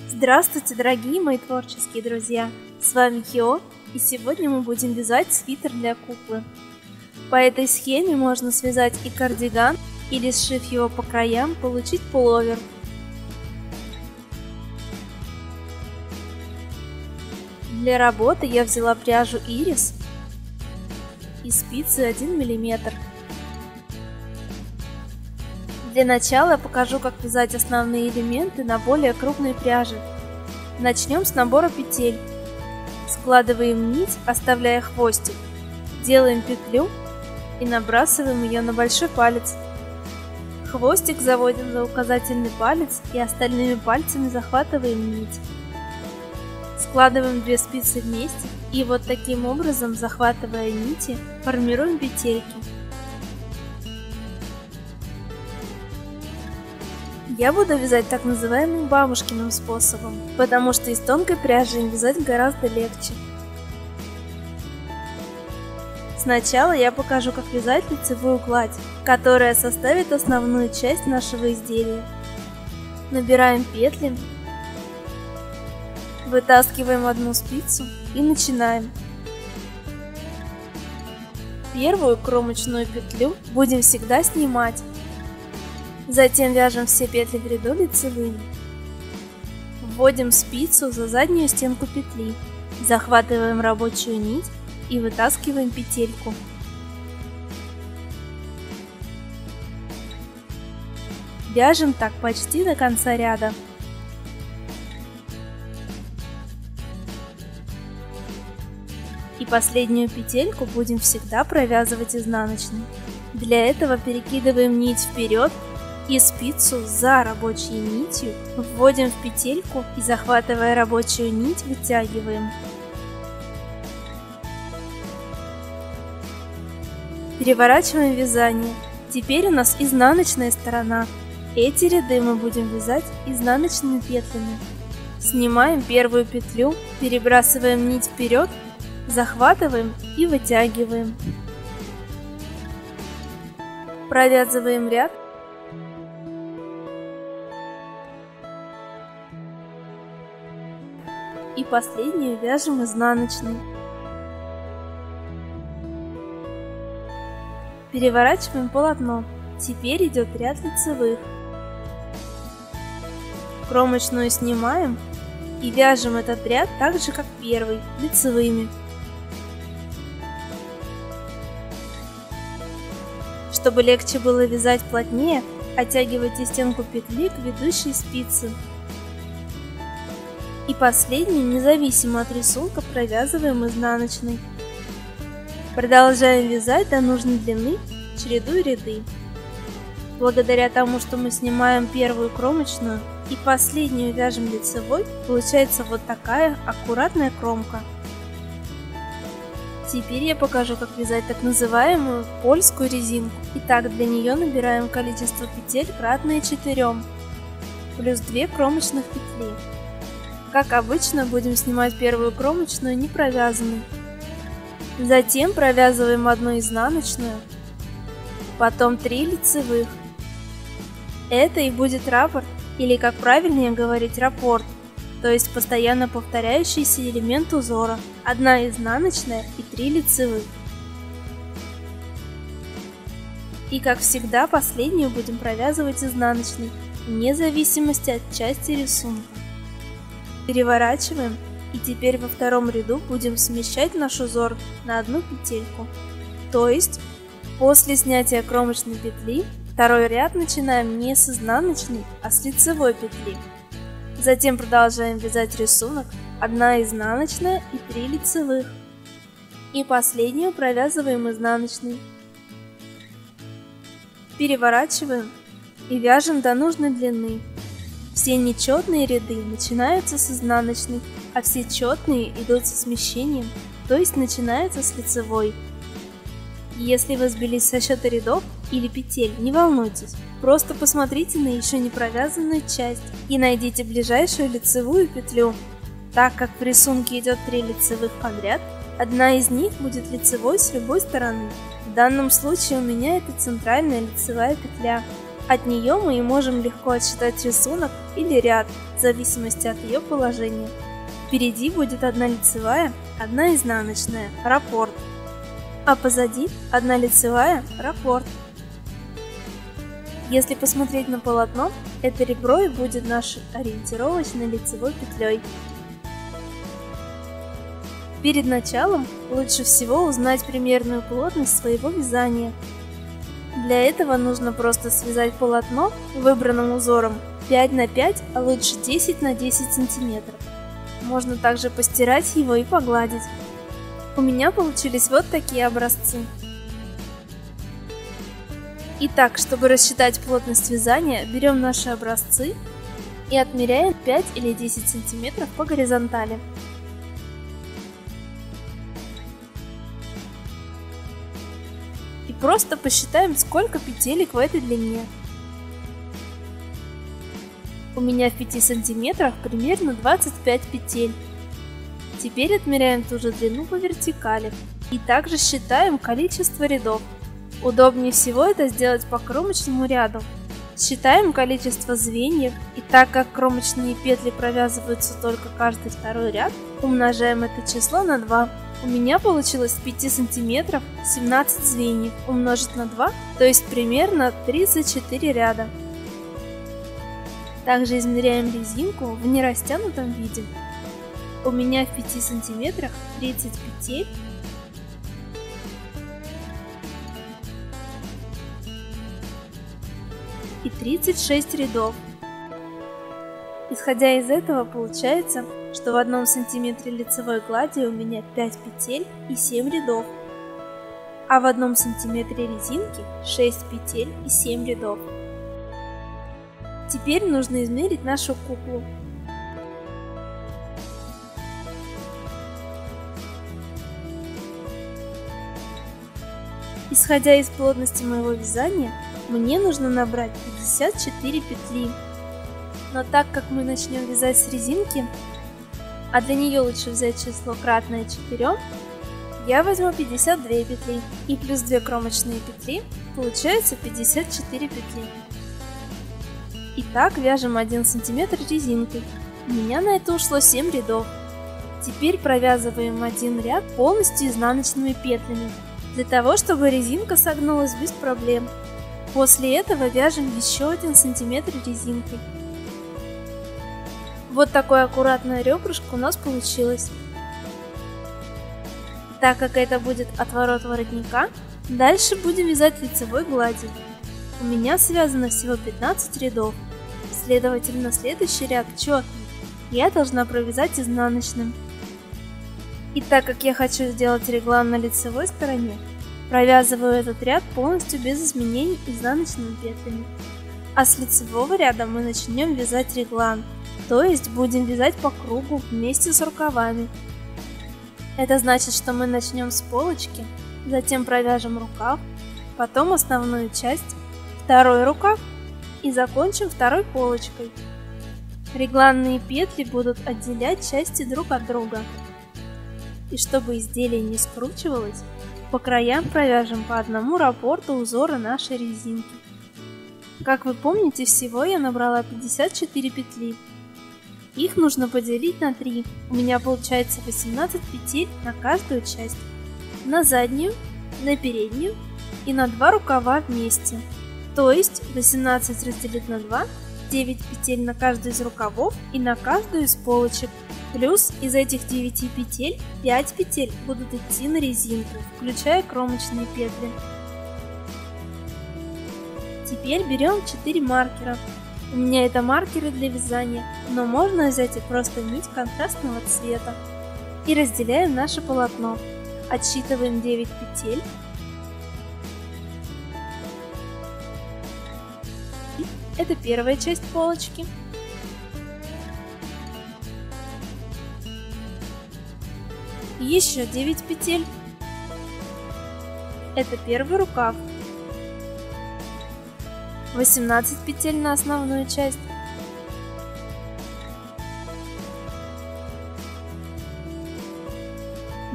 Здравствуйте, дорогие мои творческие друзья! С вами Хио, и сегодня мы будем вязать свитер для куклы. По этой схеме можно связать и кардиган, или сшив его по краям, получить пуловер. Для работы я взяла пряжу Ирис и спицы 1 мм. Для начала я покажу, как вязать основные элементы на более крупной пряже. Начнем с набора петель. Складываем нить, оставляя хвостик. Делаем петлю и набрасываем ее на большой палец. Хвостик заводим за указательный палец и остальными пальцами захватываем нить. Складываем 2 спицы вместе и вот таким образом, захватывая нити, формируем петельки. Я буду вязать так называемым бабушкиным способом, потому что из тонкой пряжи им вязать гораздо легче. Сначала я покажу, как вязать лицевую гладь, которая составит основную часть нашего изделия. Набираем петли, вытаскиваем одну спицу и начинаем. Первую кромочную петлю будем всегда снимать. Затем вяжем все петли в ряду лицевыми. Вводим спицу за заднюю стенку петли, захватываем рабочую нить и вытаскиваем петельку. Вяжем так почти до конца ряда. И последнюю петельку будем всегда провязывать изнаночной. Для этого перекидываем нить вперед и спицу за рабочей нитью вводим в петельку и, захватывая рабочую нить, вытягиваем. Переворачиваем вязание. Теперь у нас изнаночная сторона. Эти ряды мы будем вязать изнаночными петлями. Снимаем первую петлю, перебрасываем нить вперед, захватываем и вытягиваем. Провязываем ряд. И последнюю вяжем изнаночной. Переворачиваем полотно. Теперь идет ряд лицевых. Кромочную снимаем и вяжем этот ряд так же, как первый, лицевыми. Чтобы легче было вязать плотнее, оттягивайте стенку петли к ведущей спице. И последнюю, независимо от рисунка, провязываем изнаночной. Продолжаем вязать до нужной длины, чередуя ряды. Благодаря тому, что мы снимаем первую кромочную и последнюю вяжем лицевой, получается вот такая аккуратная кромка. Теперь я покажу, как вязать так называемую польскую резинку. Итак, для нее набираем количество петель кратное 4, плюс 2 кромочных петли. Как обычно, будем снимать первую кромочную не провязанной. Затем провязываем одну изнаночную, потом 3 лицевых. Это и будет раппорт, или как правильнее говорить, раппорт, то есть постоянно повторяющийся элемент узора. 1 изнаночная и 3 лицевых. И как всегда, последнюю будем провязывать изнаночной, вне зависимости от части рисунка. Переворачиваем, и теперь во втором ряду будем смещать наш узор на одну петельку. То есть, после снятия кромочной петли, второй ряд начинаем не с изнаночной, а с лицевой петли. Затем продолжаем вязать рисунок, 1 изнаночная и 3 лицевых. И последнюю провязываем изнаночной. Переворачиваем и вяжем до нужной длины. Все нечетные ряды начинаются с изнаночной, а все четные идут со смещением, то есть начинаются с лицевой. Если вы сбились со счета рядов или петель, не волнуйтесь, просто посмотрите на еще не провязанную часть и найдите ближайшую лицевую петлю. Так как в рисунке идет 3 лицевых подряд, одна из них будет лицевой с любой стороны. В данном случае у меня это центральная лицевая петля. От нее мы и можем легко отсчитать рисунок или ряд, в зависимости от ее положения. Впереди будет одна лицевая, одна изнаночная, раппорт, а позади одна лицевая, раппорт. Если посмотреть на полотно, это ребро и будет нашей ориентировочной лицевой петлей. Перед началом лучше всего узнать примерную плотность своего вязания. Для этого нужно просто связать полотно выбранным узором 5 на 5, а лучше 10 на 10 сантиметров. Можно также постирать его и погладить. У меня получились вот такие образцы. Итак, чтобы рассчитать плотность вязания, берем наши образцы и отмеряем 5 или 10 сантиметров по горизонтали. И просто посчитаем, сколько петелек в этой длине. У меня в 5 сантиметрах примерно 25 петель. Теперь отмеряем ту же длину по вертикали и также считаем количество рядов. Удобнее всего это сделать по кромочному ряду. Считаем количество звеньев, и так как кромочные петли провязываются только каждый второй ряд, умножаем это число на 2. У меня получилось в 5 сантиметров 17 звеньев умножить на 2, то есть примерно 34 ряда. Также измеряем резинку в нерастянутом виде. У меня в 5 сантиметрах 30 петель и 36 рядов. Исходя из этого, получается, что в 1 сантиметре лицевой глади у меня 5 петель и 7 рядов, а в 1 сантиметре резинки 6 петель и 7 рядов. Теперь нужно измерить нашу куклу. Исходя из плотности моего вязания, мне нужно набрать 54 петли. Но так как мы начнем вязать с резинки, а для нее лучше взять число кратное 4, я возьму 52 петли и плюс 2 кромочные петли, получается 54 петли. Итак, вяжем 1 сантиметр резинкой. У меня на это ушло 7 рядов. Теперь провязываем один ряд полностью изнаночными петлями, для того, чтобы резинка согнулась без проблем. После этого вяжем еще 1 сантиметр резинкой. Вот такое аккуратное ребрышко у нас получилось. Так как это будет отворот воротника, дальше будем вязать лицевой гладью. У меня связано всего 15 рядов, следовательно, следующий ряд четный я должна провязать изнаночным. И так как я хочу сделать реглан на лицевой стороне, провязываю этот ряд полностью без изменений изнаночными петлями. А с лицевого ряда мы начнем вязать реглан, то есть будем вязать по кругу вместе с рукавами. Это значит, что мы начнем с полочки, затем провяжем рукав, потом основную часть, второй рукав и закончим второй полочкой. Регланные петли будут отделять части друг от друга. И чтобы изделие не скручивалось, по краям провяжем по одному раппорту узора нашей резинки. Как вы помните, всего я набрала 54 петли. Их нужно поделить на 3. У меня получается 18 петель на каждую часть. На заднюю, на переднюю и на 2 рукава вместе. То есть 18 разделить на 2, 9 петель на каждую из рукавов и на каждую из полочек. Плюс из этих 9 петель 5 петель будут идти на резинку, включая кромочные петли. Теперь берем 4 маркера. У меня это маркеры для вязания, но можно взять и просто нить контрастного цвета. И разделяем наше полотно. Отсчитываем 9 петель. Это первая часть полочки. Еще 9 петель. Это первый рукав. 18 петель на основную часть.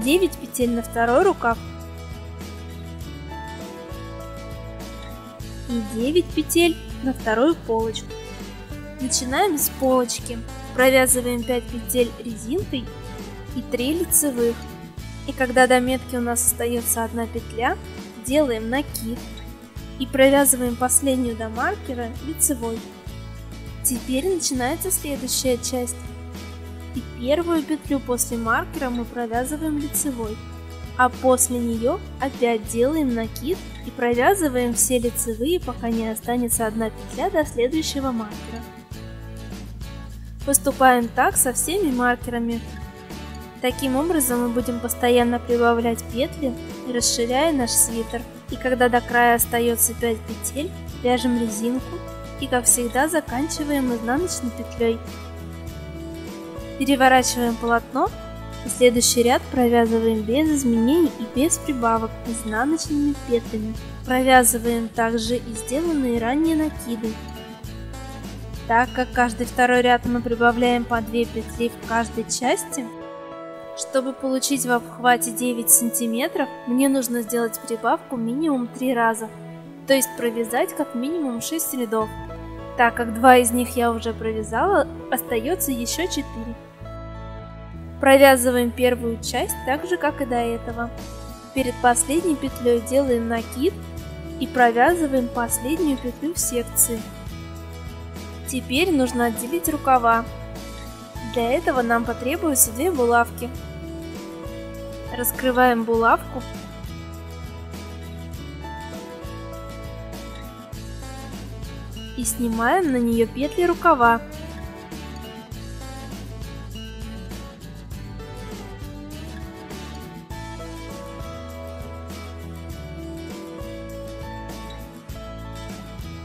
Девять петель на второй рукав. И 9 петель на вторую полочку. Начинаем с полочки. Провязываем 5 петель резинкой и 3 лицевых. И когда до метки у нас остается одна петля, делаем накид и провязываем последнюю до маркера лицевой. Теперь начинается следующая часть. И первую петлю после маркера мы провязываем лицевой, а после нее опять делаем накид и провязываем все лицевые, пока не останется одна петля до следующего маркера. Поступаем так со всеми маркерами. Таким образом мы будем постоянно прибавлять петли, расширяя наш свитер. И когда до края остается 5 петель, вяжем резинку и, как всегда, заканчиваем изнаночной петлей. Переворачиваем полотно и следующий ряд провязываем без изменений и без прибавок изнаночными петлями. Провязываем также и сделанные ранее накиды. Так как каждый второй ряд мы прибавляем по 2 петли в каждой части, чтобы получить в обхвате 9 сантиметров, мне нужно сделать прибавку минимум 3 раза, то есть провязать как минимум 6 рядов. Так как 2 из них я уже провязала, остается еще 4. Провязываем первую часть так же, как и до этого. Перед последней петлей делаем накид и провязываем последнюю петлю в секции. Теперь нужно отделить рукава. Для этого нам потребуются 2 булавки. Раскрываем булавку и снимаем на нее петли рукава.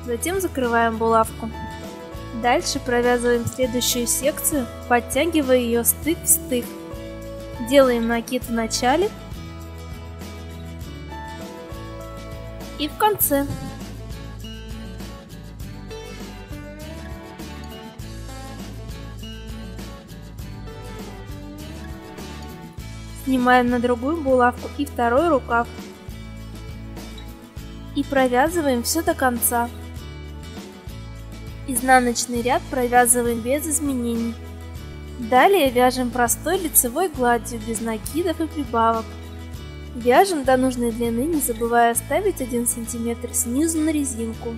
Затем закрываем булавку. Дальше провязываем следующую секцию, подтягивая ее стык в стык. Делаем накид в начале и в конце. Снимаем на другую булавку и второй рукав. И провязываем все до конца. Изнаночный ряд провязываем без изменений. Далее вяжем простой лицевой гладью, без накидов и прибавок. Вяжем до нужной длины, не забывая оставить 1 см снизу на резинку.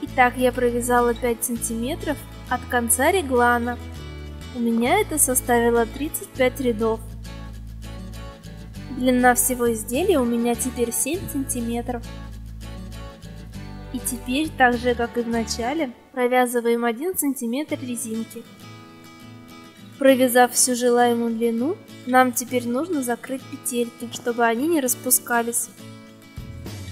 Итак, я провязала 5 см от конца реглана. У меня это составило 35 рядов. Длина всего изделия у меня теперь 7 см. И теперь, так же как и в начале, провязываем 1 см резинки. Провязав всю желаемую длину, нам теперь нужно закрыть петельки, чтобы они не распускались.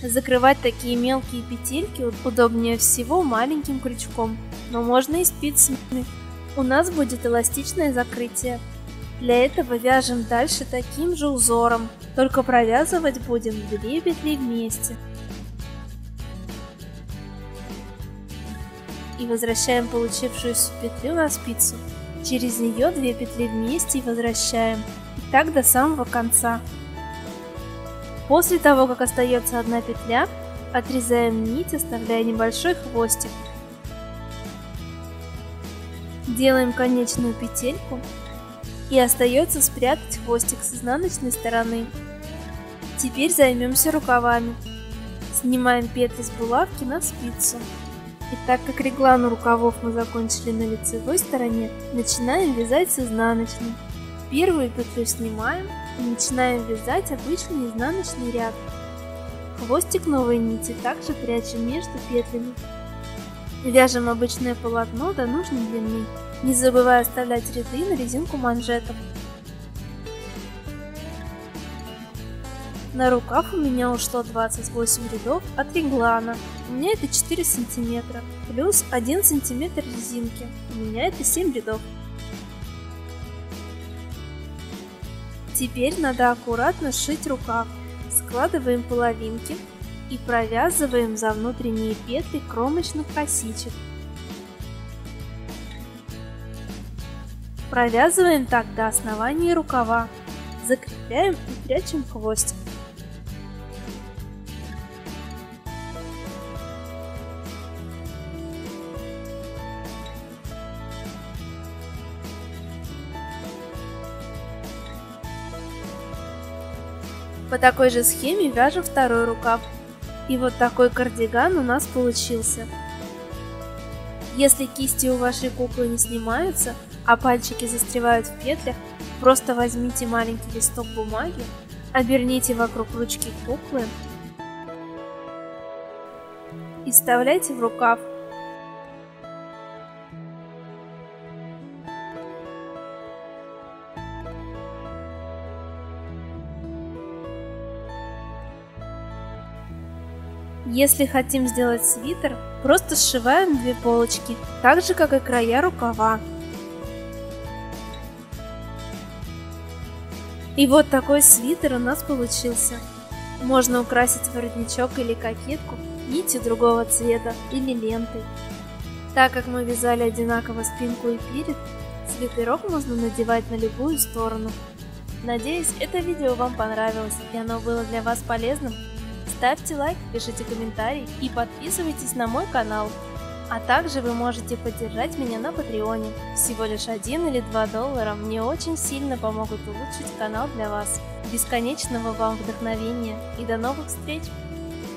Закрывать такие мелкие петельки удобнее всего маленьким крючком, но можно и спицами. У нас будет эластичное закрытие. Для этого вяжем дальше таким же узором, только провязывать будем 2 петли вместе. И возвращаем получившуюся петлю на спицу. Через нее 2 петли вместе и возвращаем. И так до самого конца. После того, как остается одна петля, отрезаем нить, оставляя небольшой хвостик. Делаем конечную петельку. И остается спрятать хвостик с изнаночной стороны. Теперь займемся рукавами. Снимаем петли с булавки на спицу. И так как реглан рукавов мы закончили на лицевой стороне, начинаем вязать с изнаночной. Первую петлю снимаем и начинаем вязать обычный изнаночный ряд. Хвостик новой нити также прячем между петлями. Вяжем обычное полотно до нужной длины, не забывая оставлять ряды на резинку манжетов. На рукав у меня ушло 28 рядов от реглана. У меня это 4 сантиметра, плюс 1 сантиметр резинки. У меня это 7 рядов. Теперь надо аккуратно сшить рукав. Складываем половинки и провязываем за внутренние петли кромочных косичек. Провязываем так до основания рукава. Закрепляем и прячем хвостик. По такой же схеме вяжем второй рукав. И вот такой кардиган у нас получился. Если кисти у вашей куклы не снимаются, а пальчики застревают в петлях, просто возьмите маленький листок бумаги, оберните вокруг ручки куклы и вставляйте в рукав. Если хотим сделать свитер, просто сшиваем две полочки, так же как и края рукава. И вот такой свитер у нас получился. Можно украсить воротничок или кокетку нитью другого цвета или лентой. Так как мы вязали одинаково спинку и перед, свитерок можно надевать на любую сторону. Надеюсь, это видео вам понравилось и оно было для вас полезным. Ставьте лайк, пишите комментарий и подписывайтесь на мой канал. А также вы можете поддержать меня на Патреоне. Всего лишь $1 или $2 мне очень сильно помогут улучшить канал для вас. Бесконечного вам вдохновения и до новых встреч!